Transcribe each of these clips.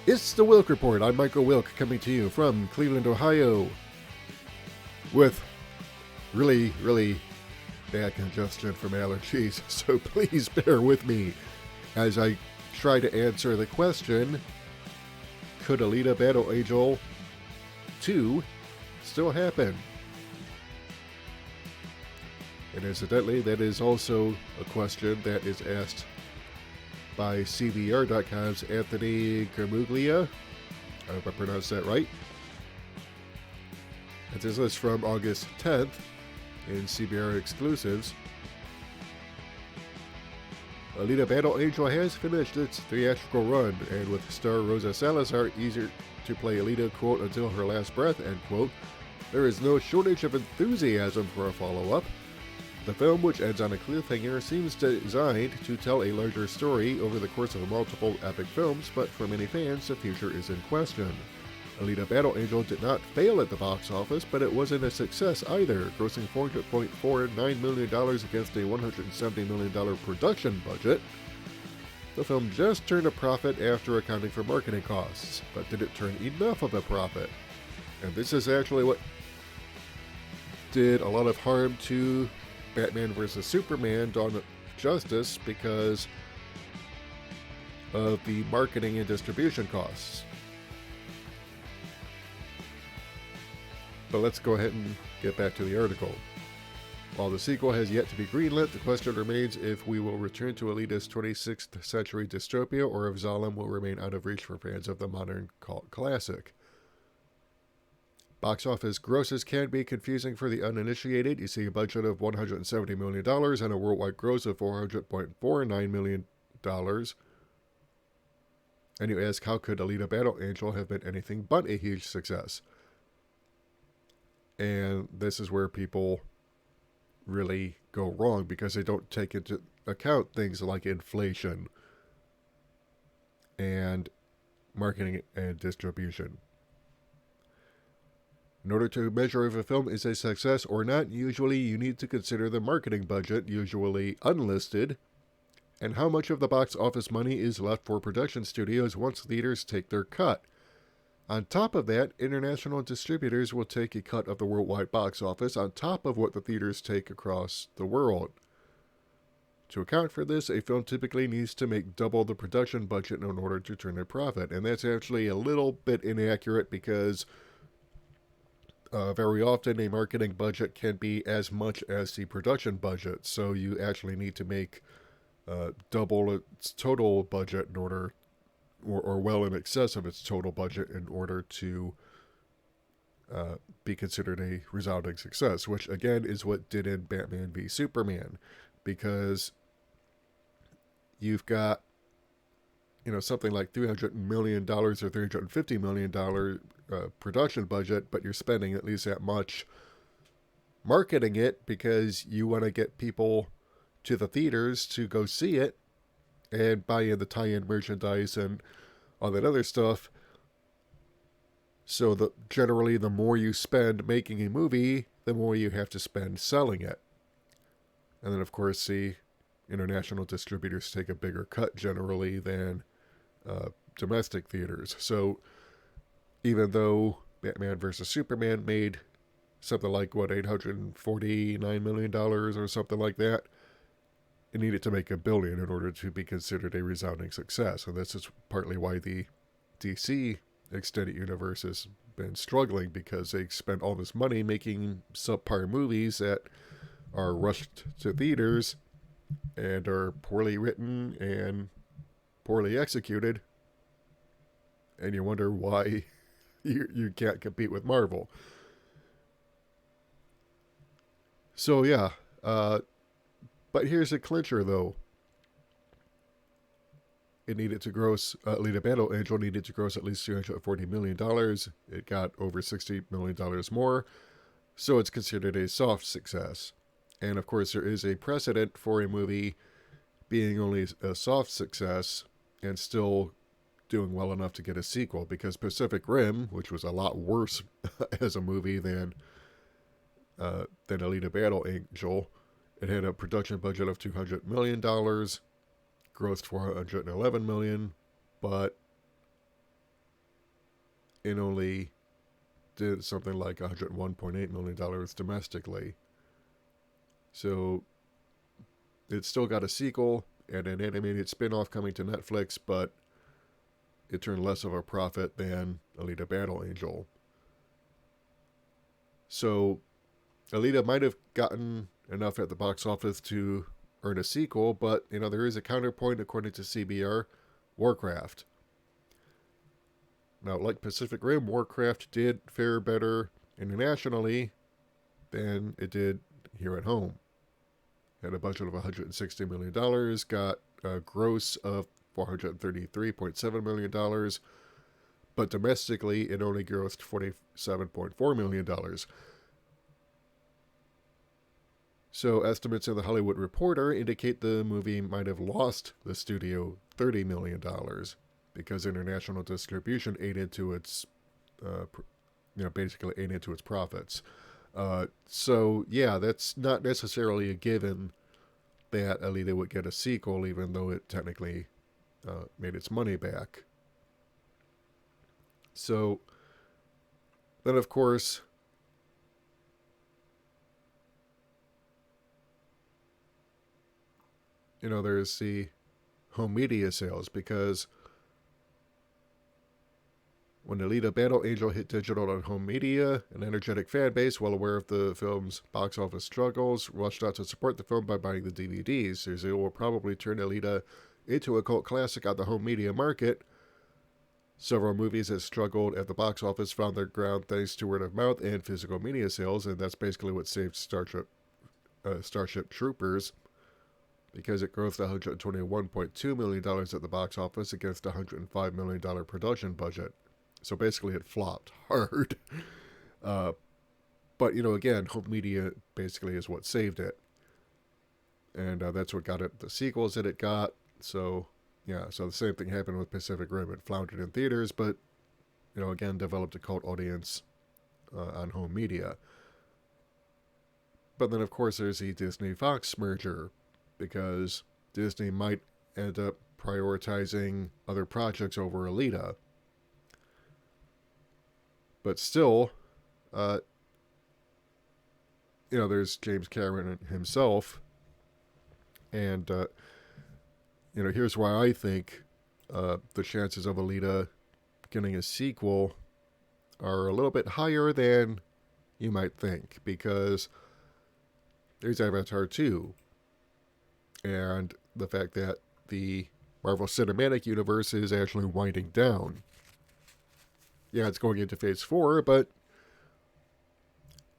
It's the Wilk Report. I'm Michael Wilk, coming to you from Cleveland, Ohio, with really bad congestion from allergies, so please bear with me as I try to answer the question, could Alita Battle Angel 2 still happen? And incidentally, that is also a question that is asked by CBR.com's Anthony Carmuglia. I hope I pronounced that right. And this is from August 10th in CBR Exclusives. Alita Battle Angel has finished its theatrical run, and with star Rosa Salazar eager to play Alita, quote, until her last breath, end quote, there is no shortage of enthusiasm for a follow-up. The film, which ends on a cliffhanger, seems designed to tell a larger story over the course of multiple epic films, but for many fans, the future is in question. Alita Battle Angel did not fail at the box office, but it wasn't a success either, grossing $400.49 million against a $170 million production budget. The film just turned a profit after accounting for marketing costs, but did it turn enough of a profit? And this is actually what did a lot of harm to Batman vs. Superman: Dawn of Justice because of the marketing and distribution costs. But let's go ahead and get back to the article. While the sequel has yet to be greenlit, the question remains if we will return to Alita's 26th century dystopia or if Zalem will remain out of reach for fans of the modern cult classic. Box office grosses can be confusing for the uninitiated. You see a budget of $170 million and a worldwide gross of $400.49 million. And you ask, how could Alita Battle Angel have been anything but a huge success? And this is where people really go wrong because they don't take into account things like inflation and marketing and distribution. In order to measure if a film is a success or not, usually you need to consider the marketing budget, usually unlisted, and how much of the box office money is left for production studios once theaters take their cut. On top of that, international distributors will take a cut of the worldwide box office on top of what the theaters take across the world. To account for this, a film typically needs to make double the production budget in order to turn a profit, and that's actually a little bit inaccurate because very often a marketing budget can be as much as the production budget, so you actually need to make double its total budget in order, or well in excess of its total budget in order to be considered a resounding success, which again is what did in Batman v Superman, because you've got, something like $300 million or $350 million production budget, but you're spending at least that much marketing it because you want to get people to the theaters to go see it and buy in the tie-in merchandise and all that other stuff. So generally, the more you spend making a movie, the more you have to spend selling it. And then, of course, the international distributors take a bigger cut generally than domestic theaters. So even though Batman vs. Superman made something like, $849 million or something like that, it needed to make $1 billion in order to be considered a resounding success. And this is partly why the DC extended universe has been struggling, because they spend all this money making subpar movies that are rushed to theaters and are poorly written and poorly executed, and you wonder why you can't compete with Marvel. So yeah, but here's a clincher though. It needed to gross, Alita Battle Angel needed to gross at least $340 million. It got over $60 million more, so it's considered a soft success. And of course, there is a precedent for a movie being only a soft success and still doing well enough to get a sequel, because Pacific Rim, which was a lot worse as a movie than Alita Battle Angel, it had a production budget of $200 million, grossed $411 million, but and only did something like $101.8 million domestically. So it's still got a sequel and an animated spin-off coming to Netflix, but it turned less of a profit than Alita Battle Angel. So Alita might have gotten enough at the box office to earn a sequel, but there is a counterpoint according to CBR, Warcraft. Now, like Pacific Rim, Warcraft did fare better internationally than it did here at home. Had a budget of $160 million, got a gross of $433.7 million, but domestically it only grossed $47.4 million. So estimates in the Hollywood Reporter indicate the movie might have lost the studio $30 million because international distribution ate into its, basically ate into its profits. So yeah, that's not necessarily a given that Alita would get a sequel, even though it technically made its money back. So then, of course, there's the home media sales, because when Alita Battle Angel hit digital on home media, an energetic fan base, well aware of the film's box office struggles, rushed out to support the film by buying the DVDs. It will probably turn Alita into a cult classic on the home media market. Several movies that struggled at the box office found their ground thanks to word of mouth and physical media sales, and that's basically what saved Starship Troopers, because it grossed $121.2 million at the box office against a $105 million production budget. So basically it flopped hard. But, again, home media basically is what saved it. And that's what got it the sequels that it got. So, yeah, so the same thing happened with Pacific Rim. It floundered in theaters, but, again, developed a cult audience on home media. But then, of course, there's the Disney-Fox merger, because Disney might end up prioritizing other projects over Alita. But still, there's James Cameron himself. And, here's why I think the chances of Alita getting a sequel are a little bit higher than you might think. Because there's Avatar 2. And the fact that the Marvel Cinematic Universe is actually winding down. Yeah, it's going into Phase 4, but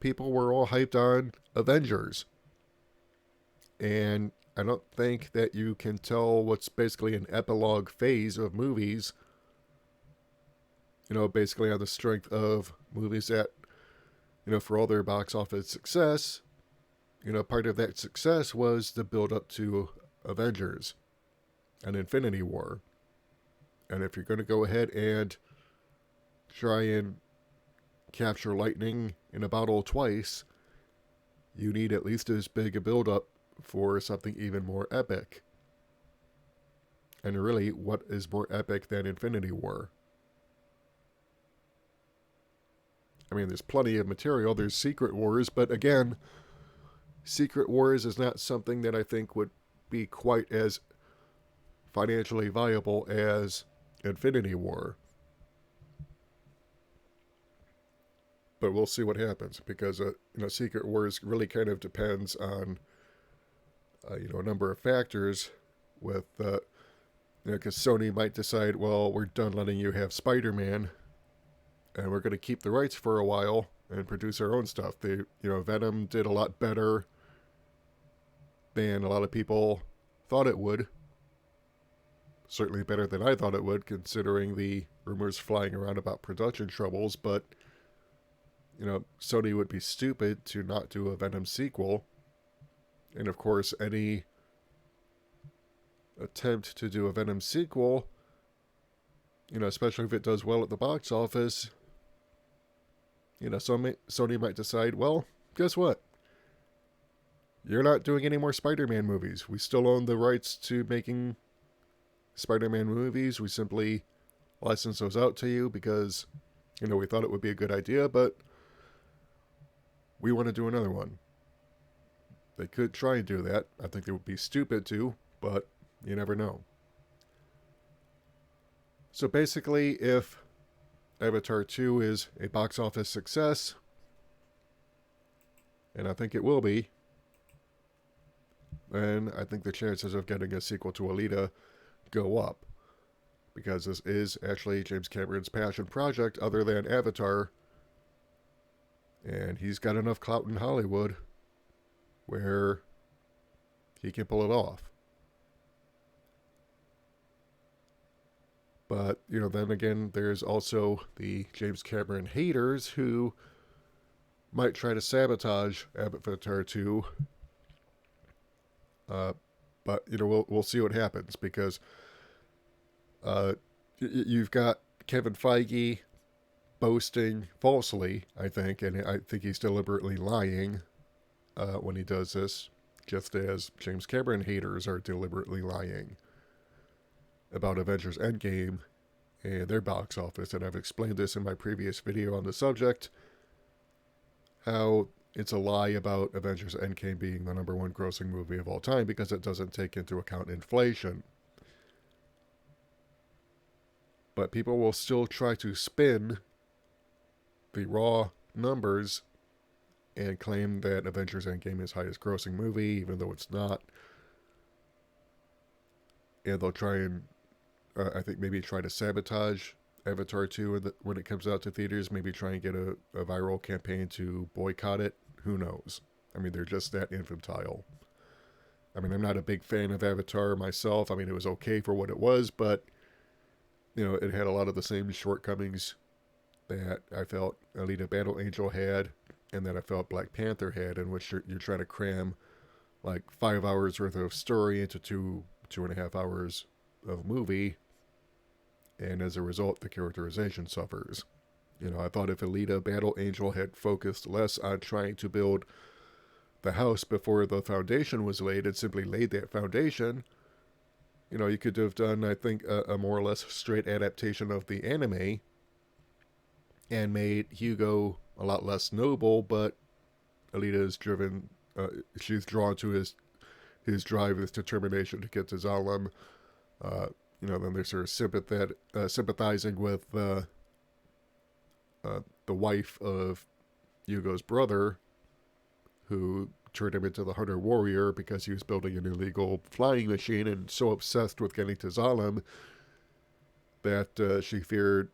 people were all hyped on Avengers. And I don't think that you can tell what's basically an epilogue phase of movies, basically on the strength of movies that, for all their box office success, part of that success was the build-up to Avengers and Infinity War. And if you're going to go ahead and try and capture lightning in a bottle twice, you need at least as big a build-up for something even more epic. And really, what is more epic than Infinity War? I mean, there's plenty of material. There's Secret Wars, but again, Secret Wars is not something that I think would be quite as financially viable as Infinity War. But we'll see what happens, because Secret Wars really kind of depends on a number of factors. With because Sony might decide, well, we're done letting you have Spider-Man, and we're going to keep the rights for a while and produce our own stuff. Venom did a lot better than a lot of people thought it would. Certainly better than I thought it would, considering the rumors flying around about production troubles. But Sony would be stupid to not do a Venom sequel. And of course, any attempt to do a Venom sequel, especially if it does well at the box office, Sony might decide, well, guess what? You're not doing any more Spider-Man movies. We still own the rights to making Spider-Man movies. We simply license those out to you because We thought it would be a good idea, but we want to do another one. They could try and do that. I think they would be stupid to, but you never know. So basically, if Avatar 2 is a box office success, and I think it will be, then I think the chances of getting a sequel to Alita go up. Because this is actually James Cameron's passion project other than Avatar. And he's got enough clout in Hollywood where he can pull it off. But, then again, there's also the James Cameron haters who might try to sabotage Avatar 2. But, we'll see what happens because you've got Kevin Feige boasting falsely, I think, and I think he's deliberately lying when he does this, just as James Cameron haters are deliberately lying about Avengers Endgame and their box office. And I've explained this in my previous video on the subject, how it's a lie about Avengers Endgame being the number one grossing movie of all time because it doesn't take into account inflation. But people will still try to spin the raw numbers and claim that Avengers Endgame is highest grossing movie, even though it's not. And they'll try and, I think, maybe try to sabotage Avatar 2 when it comes out to theaters. Maybe try and get a viral campaign to boycott it. Who knows? I mean, they're just that infantile. I mean, I'm not a big fan of Avatar myself. I mean, it was okay for what it was, but, it had a lot of the same shortcomings that I felt Alita Battle Angel had and that I felt Black Panther had, in which you're trying to cram like 5 hours worth of story into 2.5 hours of movie, and as a result the characterization suffers. I thought if Alita Battle Angel had focused less on trying to build the house before the foundation was laid and simply laid that foundation, you could have done, I think, a more or less straight adaptation of the anime and made Hugo a lot less noble, but Alita is driven, she's drawn to his drive, his determination to get to Zalem. Then there's her sympathizing with the wife of Hugo's brother, who turned him into the hunter warrior because he was building an illegal flying machine and so obsessed with getting to Zalem that she feared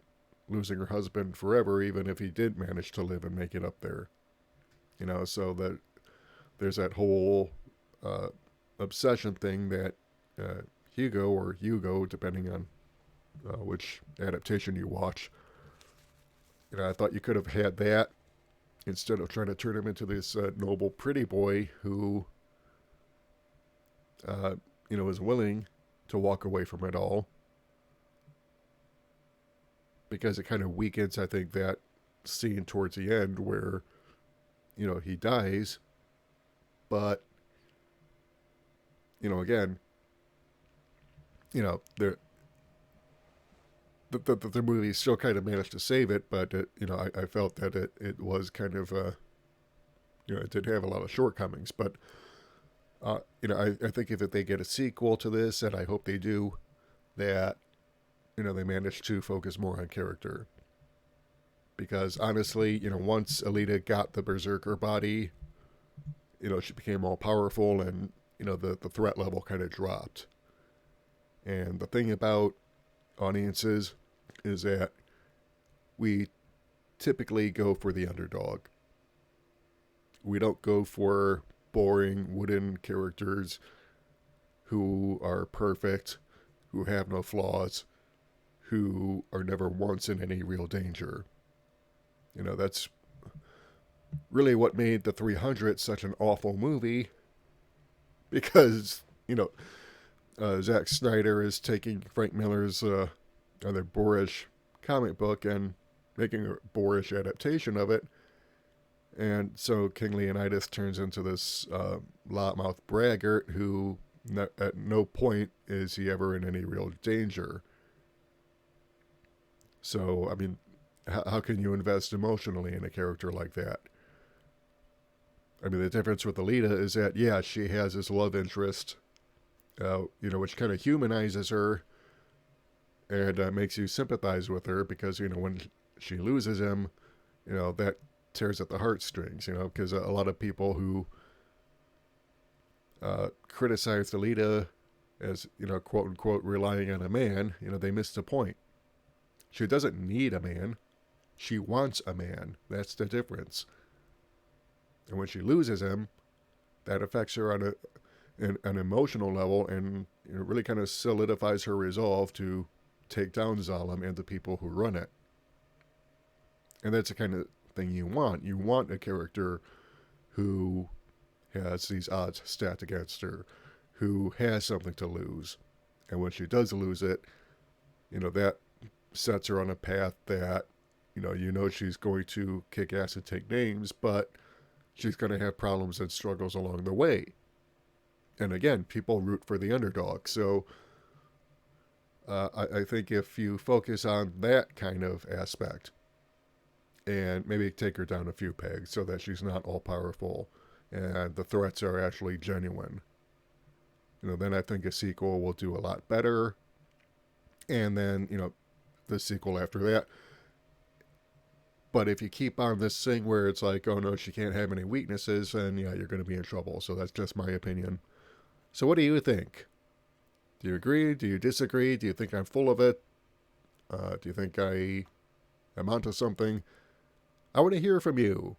losing her husband forever, even if he did manage to live and make it up there. So that there's that whole obsession thing that Hugo, or Hugo, depending on which adaptation you watch, I thought you could have had that instead of trying to turn him into this noble, pretty boy who, is willing to walk away from it all. Because it kind of weakens, I think, that scene towards the end where, he dies. But, again, the movie still kind of managed to save it, but, I felt that it was kind of, it did have a lot of shortcomings. But, I think if they get a sequel to this, and I hope they do, that they managed to focus more on character. Because honestly, once Alita got the Berserker body, she became all powerful and, the threat level kind of dropped. And the thing about audiences is that we typically go for the underdog. We don't go for boring wooden characters who are perfect, who have no flaws, who are never once in any real danger. That's really what made the 300 such an awful movie, because, Zack Snyder is taking Frank Miller's other boorish comic book and making a boorish adaptation of it. And so King Leonidas turns into this loudmouth braggart who at no point is he ever in any real danger. So, I mean, How can you invest emotionally in a character like that? I mean, the difference with Alita is that, yeah, she has this love interest, which kind of humanizes her and makes you sympathize with her because, when she loses him, that tears at the heartstrings, because a lot of people who criticize Alita as, quote unquote, relying on a man, they miss the point. She doesn't need a man. She wants a man. That's the difference. And when she loses him, that affects her on an emotional level and really kind of solidifies her resolve to take down Zalem and the people who run it. And that's the kind of thing you want. You want a character who has these odds stacked against her, who has something to lose. And when she does lose it, that sets her on a path that, she's going to kick ass and take names, but she's going to have problems and struggles along the way. And again, people root for the underdog. So I think if you focus on that kind of aspect and maybe take her down a few pegs so that she's not all powerful and the threats are actually genuine, then I think a sequel will do a lot better. And then, the sequel after that. But if you keep on this thing where it's like, oh no, she can't have any weaknesses, then yeah, you're going to be in trouble. So that's just my opinion. So what do you think? Do you agree? Do you disagree? Do you think I'm full of it? Do you think I am onto something? I want to hear from you.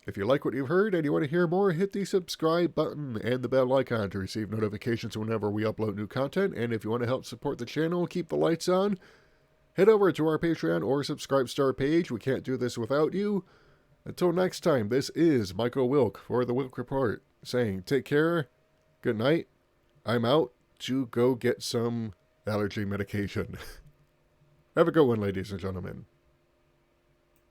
If you like what you've heard and you want to hear more, hit the subscribe button and the bell icon to receive notifications whenever we upload new content. And if you want to help support the channel, keep the lights on, head over to our Patreon or Subscribe Star page. We can't do this without you. Until next time, this is Michael Wilk for the Wilk Report, saying take care, good night, I'm out to go get some allergy medication. Have a good one, ladies and gentlemen.